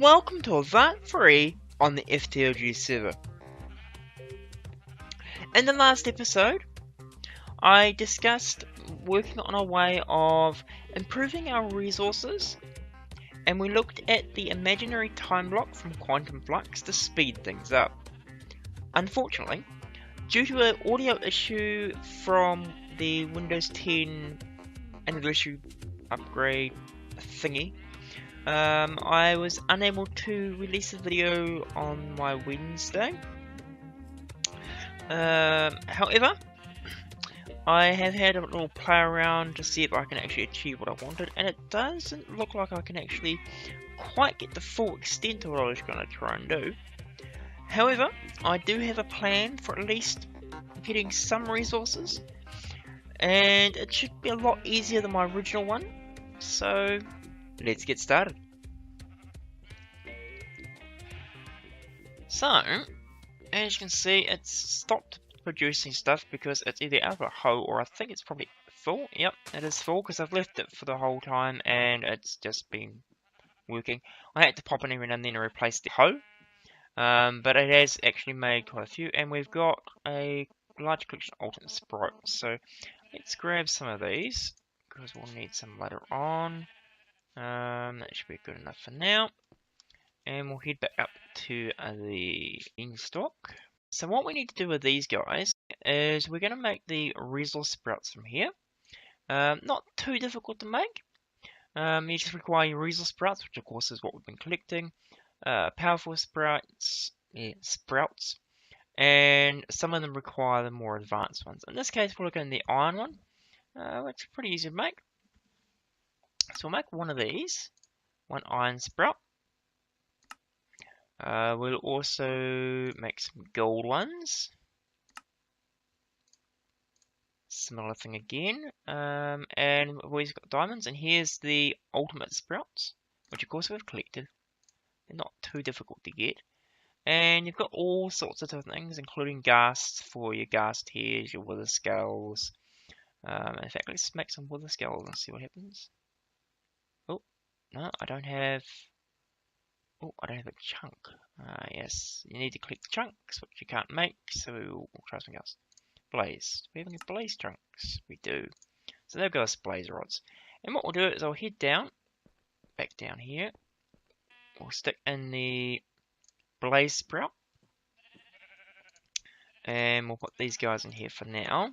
welcome to Avant III on the FTOG server. In the last episode, I discussed working on a way of improving our resources, and we looked at the imaginary time block from Quantum Flux to speed things up. Unfortunately, due to an audio issue from the Windows 10 anniversary upgrade thingy, I was unable to release the video on my Wednesday. However, I have had a little play around to see if I can actually achieve what I wanted, and it doesn't look like I can actually quite get the full extent of what I was going to try and do. However, I do have a plan for at least getting some resources, and it should be a lot easier than my original one, so let's get started. So, as you can see, it's stopped producing stuff because it's either out of a hole or I think it's probably full. Yep, it is full because I've left it for the whole time and it's just been working. I had to pop in every now and then to replace the hole, but it has actually made quite a few, and we've got a large collection of alternate sprites. So let's grab some of these because we'll need some later on. That should be good enough for now. And we'll head back up to the beanstalk. So what we need to do with these guys is we're going to make the resource sprouts from here. Not too difficult to make. You just require your resource sprouts, which of course is what we've been collecting. Powerful sprouts, and some of them require the more advanced ones. In this case, we're looking at the iron one, which is pretty easy to make. So we'll make one of these, one iron sprout. We'll also make some gold ones. Similar thing again. And we've got diamonds, and here's the ultimate sprouts, which of course we've collected. They're not too difficult to get. And you've got all sorts of different things, including ghasts for your ghast hairs, your wither skulls. In fact, let's make some wither skulls and see what happens. Oh, no, I don't have... Oh, I don't have a chunk. Yes, you need to collect the chunks, which you can't make, so we'll try something else. Blaze. Do we have any blaze chunks? We do. So they'll go as blaze rods. And what we'll do is I'll head down, back down here. We'll stick in the blaze sprout. And we'll put these guys in here for now.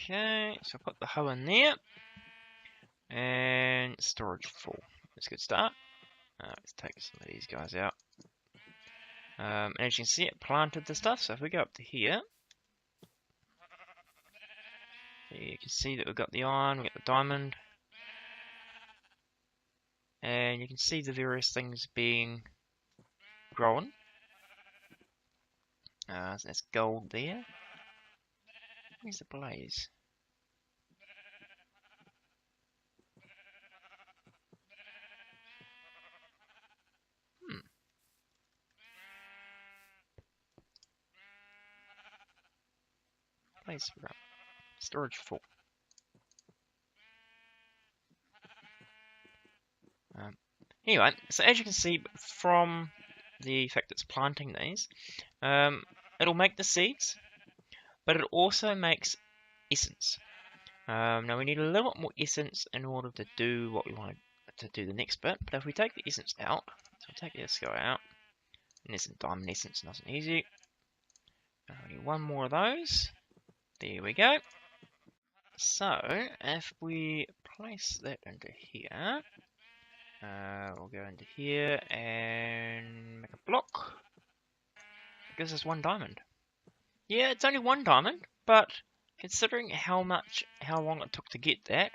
Okay, so I'll put the hoe in there. And storage full. That's a good start. Let's take some of these guys out. And as you can see, it planted the stuff. So if we go up to here, you can see that we've got the iron, we've got the diamond. And you can see the various things being grown. So that's gold there. Where's the blaze? Blaze sprout. Storage full. Anyway, so as you can see from the fact it's planting these, it'll make the seeds, but it also makes essence. Now we need a little bit more essence in order to do what we want to do the next bit, but if we take the essence out, so I'll take this guy out, and there's some diamond essence, nice and easy. I need one more of those. There we go. So, if we place that into here, we'll go into here and make a block. It gives us one diamond. Yeah, it's only one diamond, but considering how long it took to get that,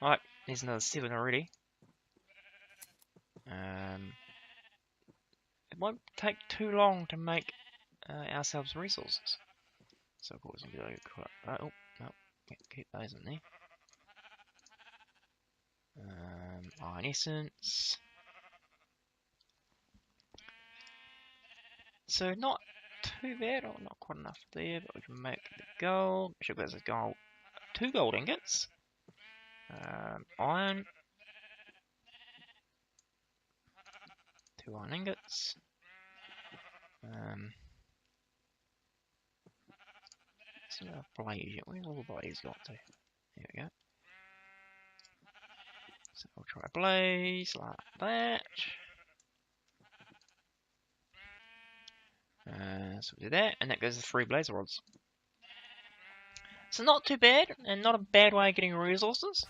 like, there's another 7 already. It won't take too long to make ourselves resources. So of course we can go. Oh no, keep those in there. Iron essence. So not too bad, or not quite enough there, but we can make the gold. Should go as a gold, 2 gold ingots. Iron, 2 iron ingots. So blaze, where's all the blaze got to? There we go. So we'll try blaze like that. So we'll do that, and that goes to 3 blaze rods. So not too bad, and not a bad way of getting resources.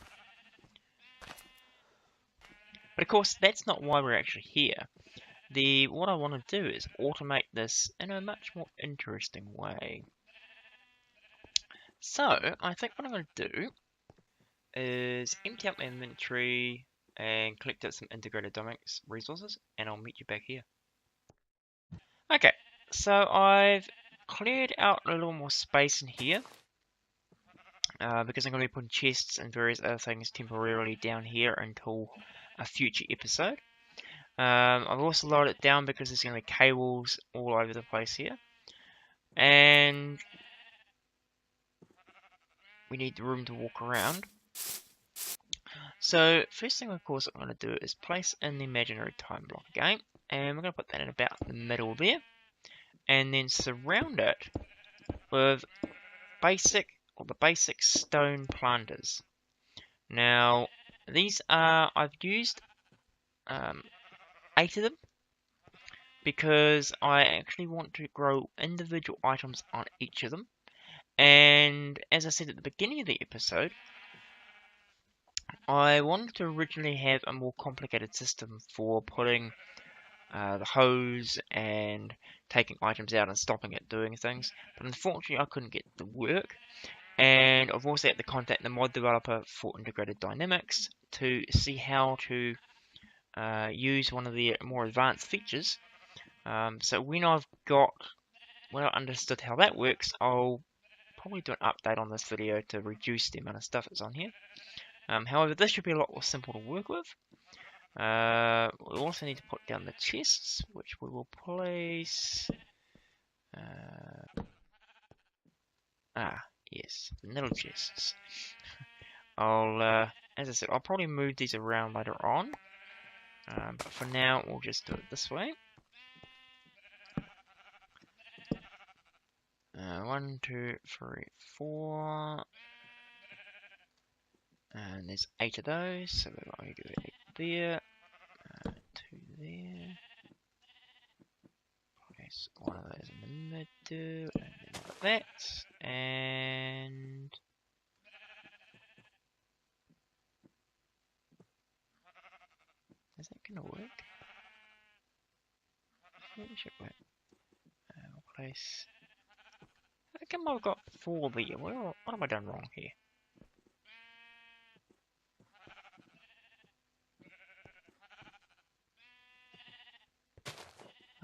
But of course, that's not why we're actually here. What I want to do is automate this in a much more interesting way. So, I think what I'm going to do is empty out my inventory and collect out some integrated dynamics resources, and I'll meet you back here. Okay, so I've cleared out a little more space in here because I'm going to be putting chests and various other things temporarily down here until a future episode. I've also lowered it down because there's going to be cables all over the place here, and we need the room to walk around. So first thing, of course, I'm going to do is place in the imaginary time block again, and we're going to put that in about the middle there, and then surround it with the basic stone planters. Now these are, I've used 8 of them because I actually want to grow individual items on each of them. And as I said at the beginning of the episode, I wanted to originally have a more complicated system for putting the hose and taking items out and stopping it doing things, but unfortunately I couldn't get the work. And I've also had to contact the mod developer for integrated dynamics to see how to use one of the more advanced features. So when I understood how that works, I'll probably do an update on this video to reduce the amount of stuff that's on here. However, this should be a lot more simple to work with. We also need to put down the chests, which we will place. Yes, the little chests. As I said, I'll probably move these around later on. But for now, we'll just do it this way. 1, 2, 3, 4. And there's 8 of those, so we're going to do 8 there, 2 there. Place one of those in the middle, and then like that. And is that going to work? It should work. We'll place. How come I've got 4 there? What have I done wrong here?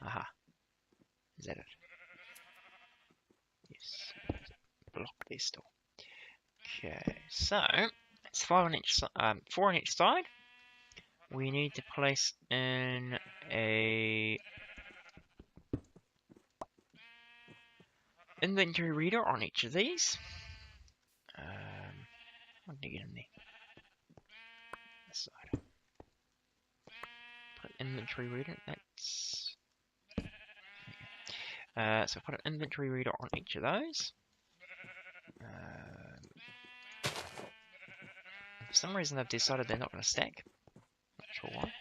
Aha. Is that it? Yes. Block there still. Okay, so it's 4 on each side. We need to place in a inventory reader on each of these. How do you get in there? This side. Put an inventory reader. That's. So put an inventory reader on each of those. For some reason they've decided they're not going to stack. Not sure why.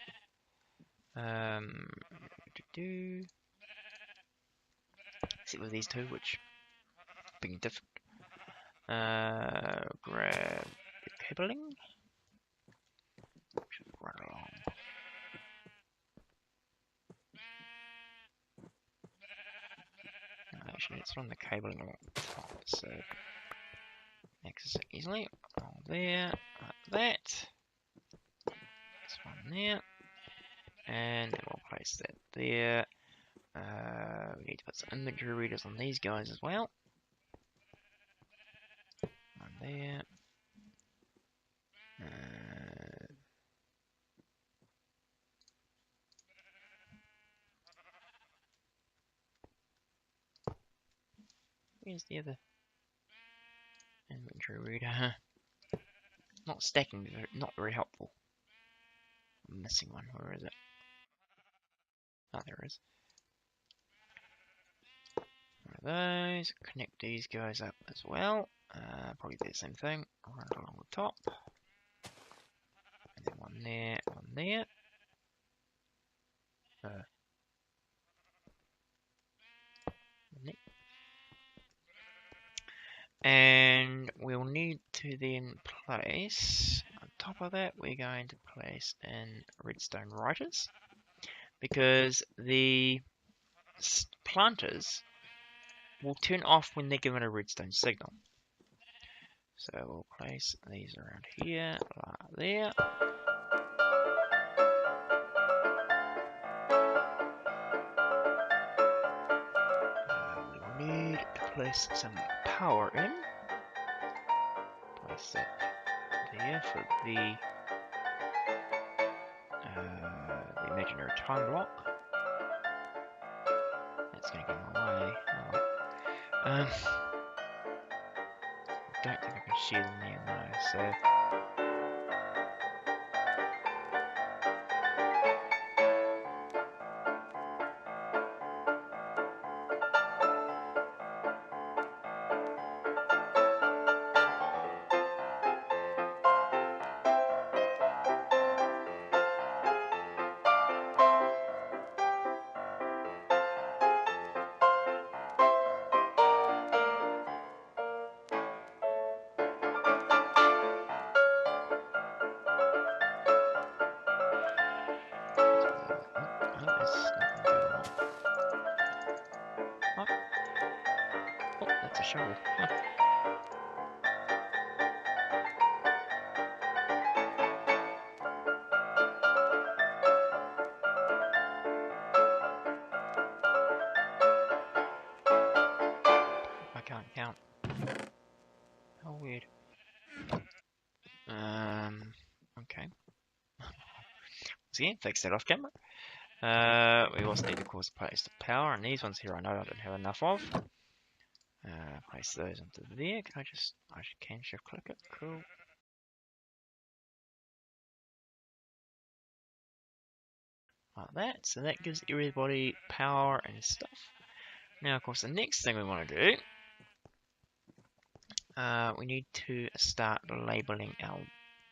Except with these two, which being different. Grab the cabling. Should run along. Actually, let's run the cabling along the top, so access it easily. Along there, like that. This one there, and then we'll place that there. We need to put some inventory readers on these guys as well. One there. Where's the other inventory reader? Not stacking, not very helpful. I'm missing one. Where is it? Oh, there it is. One of those. Connect these guys up as well. Probably do the same thing. Run it along the top. And then one there, one there. And we'll need to then place, on top of that, we're going to place in redstone writers, because the planters will turn off when they're given a redstone signal. So we'll place these around here, like there. We will need to place some power in. Place that there for the imaginary time block. That's going to get in my way. I don't think I can share them there now, so. Oh, that's a shovel. Huh. I can't count. How weird. Okay. See, fix that off camera. We also need to, of course, place the power, and these ones here I know I don't have enough of. Place those onto there. I can shift click it. Cool. Like that. So that gives everybody power and stuff. Now, of course, the next thing we want to do, we need to start labeling our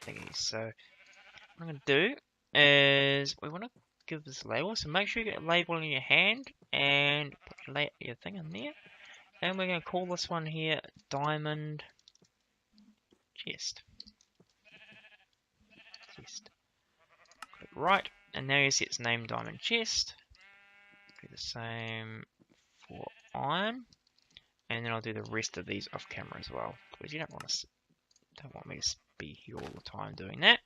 thingies. So what I'm going to do is we want to give this label. So make sure you get a label in your hand and put your thing in there. And we're going to call this one here Diamond Chest. Click right, and now you see its name Diamond Chest. Do the same for iron, and then I'll do the rest of these off camera as well, because you don't want me to be here all the time doing that.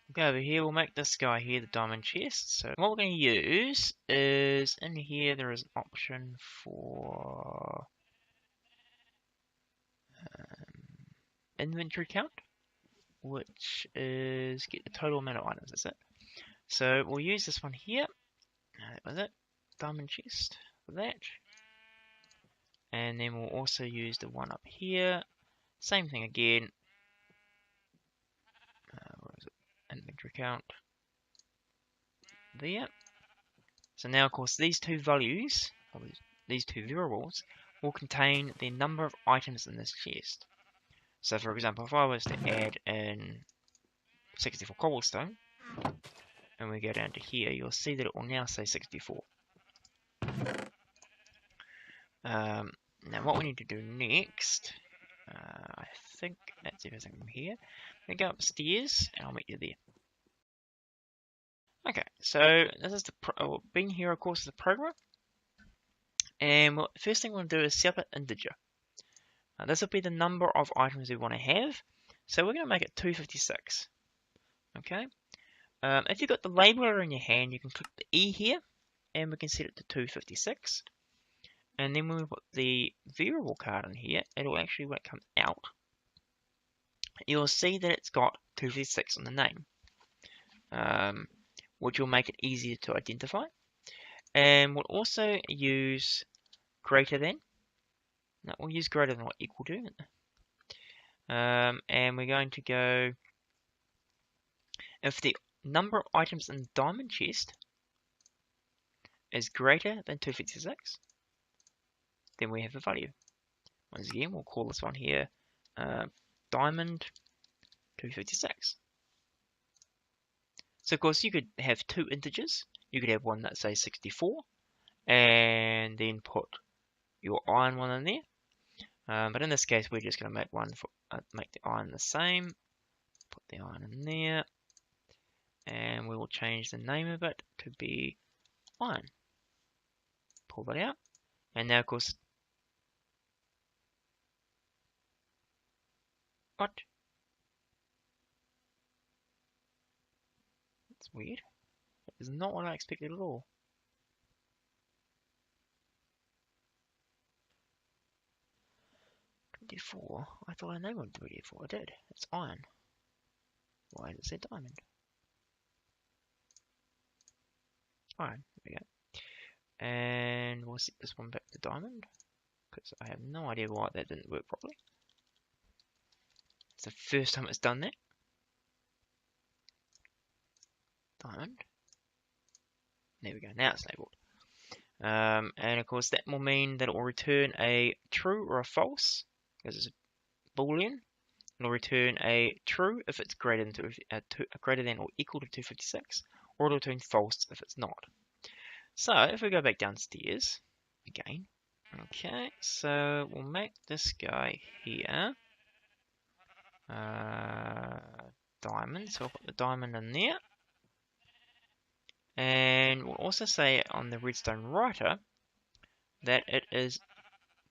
We'll go over here. We'll make this guy here the Diamond Chest. So what we're going to use is in here there is an option for inventory count, which is get the total amount of items. That's it. So we'll use this one here. That was it. Diamond Chest for that. And then we'll also use the one up here. Same thing again. Where is it? Inventory count. There. So now, of course, these two values, or these two variables, will contain the number of items in this chest. So, for example, if I was to add in 64 cobblestone, and we go down to here, you'll see that it will now say 64. Now, what we need to do next, I think that's everything from here. We go upstairs, and I'll meet you there. Okay, so this is the being here, of course, is the program. And the first thing we're going to do is set up an integer. This will be the number of items we want to have. So we're going to make it 256. Okay. If you've got the labeler in your hand, you can click the E here, and we can set it to 256. And then when we put the variable card in here, it'll actually, when it comes out, you'll see that it's got 256 on the name, which will make it easier to identify. And we'll also use greater than. No, we'll use greater than or equal to. And we're going to go, if the number of items in the diamond chest is greater than 256, then we have a value. Once again, we'll call this one here diamond 256. So of course you could have two integers. You could have one that says 64 and then put your iron one in there. But in this case we're just going to make one for make the iron the same. Put the iron in there. And we will change the name of it to be iron. Pull that out. And now of course, what? That's weird. That is not what I expected at all. .24. I thought I named it .24. I did. It's iron. Why did it say diamond? Iron. There we go. And we'll set this one back to diamond, because I have no idea why that didn't work properly. It's the first time it's done that. Diamond. There we go. Now it's enabled. And of course that will mean that it will return a true or a false, because it's a boolean. It'll return a true if it's greater than or equal to 256, or it'll return false if it's not. So if we go back downstairs again, okay, so we'll make this guy here diamond, so we'll put the diamond in there, and we'll also say on the redstone writer that it is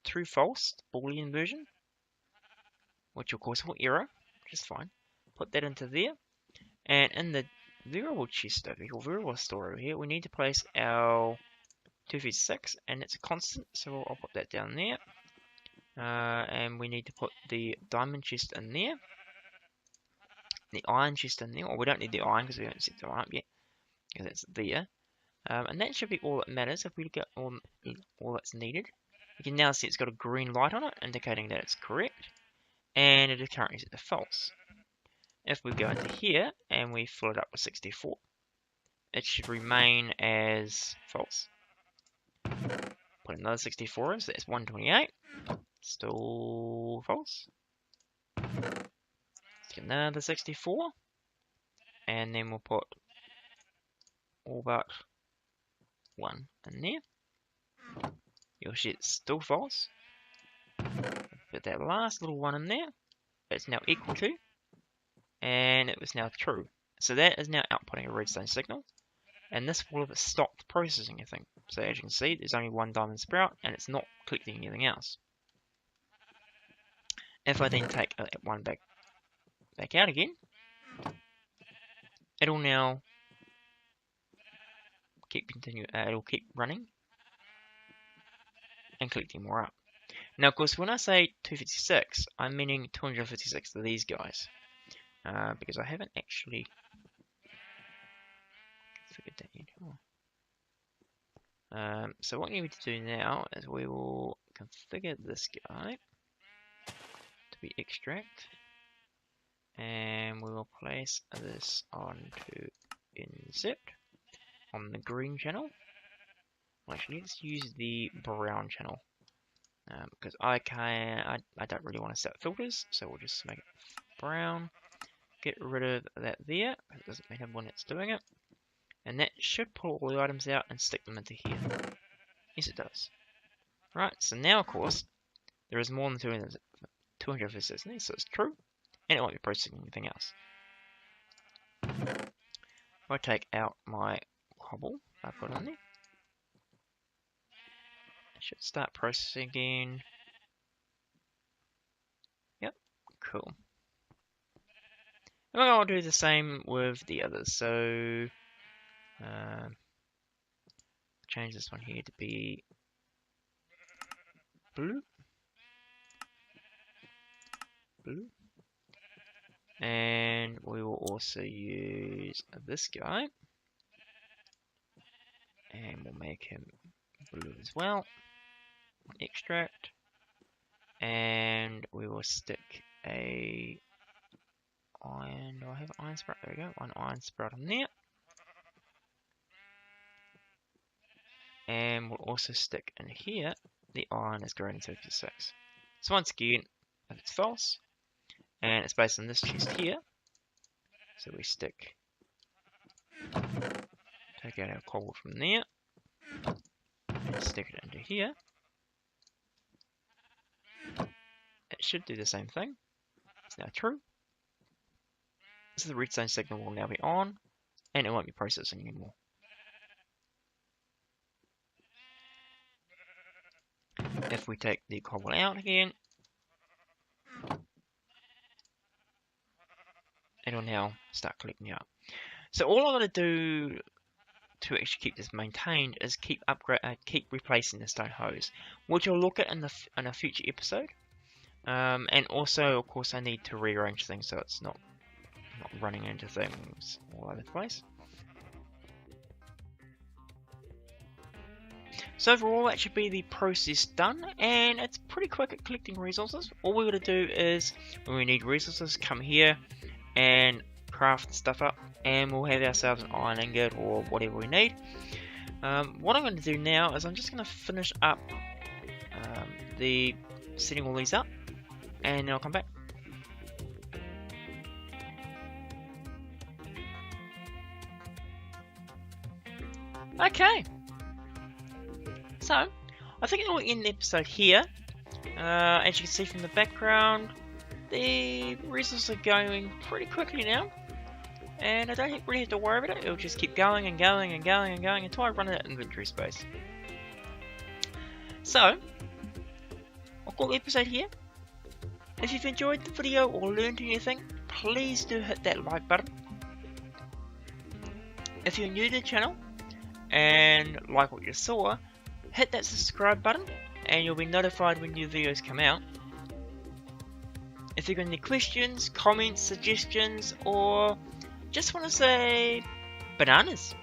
true false boolean version, which of course will error, which is fine. Put that into there, and in the variable chest over here, or variable store over here, we need to place our 256, and it's a constant, so I'll put that down there. And we need to put the diamond chest in there, the iron chest in there, or we don't need the iron because we haven't set the iron up yet, because it's there. And that should be all that matters. If we look at all that's needed, you can now see it's got a green light on it, indicating that it's correct, and it is currently set to false. If we go into here and we fill it up with 64, it should remain as false. Put another 64 in, so that's 128. Still false. Let's get another 64. And then we'll put all but one in there. You'll see it's still false. Put that last little one in there. It's now equal to. And it was now true. So that is now outputting a redstone signal. And this will have stopped processing anything. So as you can see, there's only one diamond sprout, and it's not collecting anything else. If I then take that one back out again, it'll now it'll keep running and collecting more up. Now, of course, when I say 256, I'm meaning 256 of these guys, because I haven't actually figured that yet. So what you need to do now is we will configure this guy to be extract, and we will place this onto insert on the green channel. Well, actually, let's use the brown channel, because I don't really want to set filters, so we'll just make it brown. Get rid of that there, because it doesn't matter when it's doing it. And that should pull all the items out and stick them into here. Yes, it does. Right, so now, of course, there is more than 256 in there, so it's true. And it won't be processing anything else. If I take out my cobble I put on there, it should start processing again. Yep, cool. And I'll do the same with the others. So, change this one here to be blue. And we will also use this guy, and we'll make him blue as well. extract, and we will stick a iron. Do I have iron sprout? There we go. One iron sprout on there. And we'll also stick in here the iron is greater than 36. So once again, if it's false, and it's based on this chest here, so we take out our cobble from there, and stick it into here. It should do the same thing. It's now true. So the redstone signal will now be on, and it won't be processing anymore. If we take the cobble out again, it'll now start collecting up. So all I'm going to do to actually keep this maintained is keep replacing the stone hose, which I'll look at in a future episode. And also, of course, I need to rearrange things so it's not running into things all over the place. So overall, that should be the process done, and it's pretty quick at collecting resources. All we're going to do is, when we need resources, come here and craft stuff up, and we'll have ourselves an iron ingot or whatever we need. What I'm going to do now is I'm just going to finish up setting all these up, and then I'll come back. Okay. So, I think I'll end the episode here. As you can see from the background, the resources are going pretty quickly now. And I don't really have to worry about it. It'll just keep going and going and going and going until I run out of inventory space. So, I'll call the episode here. If you've enjoyed the video or learned anything, please do hit that like button. If you're new to the channel and like what you saw, hit that subscribe button and you'll be notified when new videos come out. If you've got any questions, comments, suggestions, or just want to say bananas,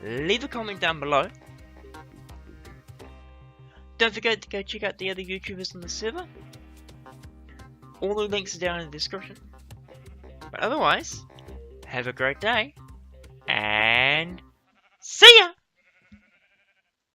leave a comment down below. Don't forget to go check out the other YouTubers on the server. All the links are down in the description. But otherwise, have a great day and see ya!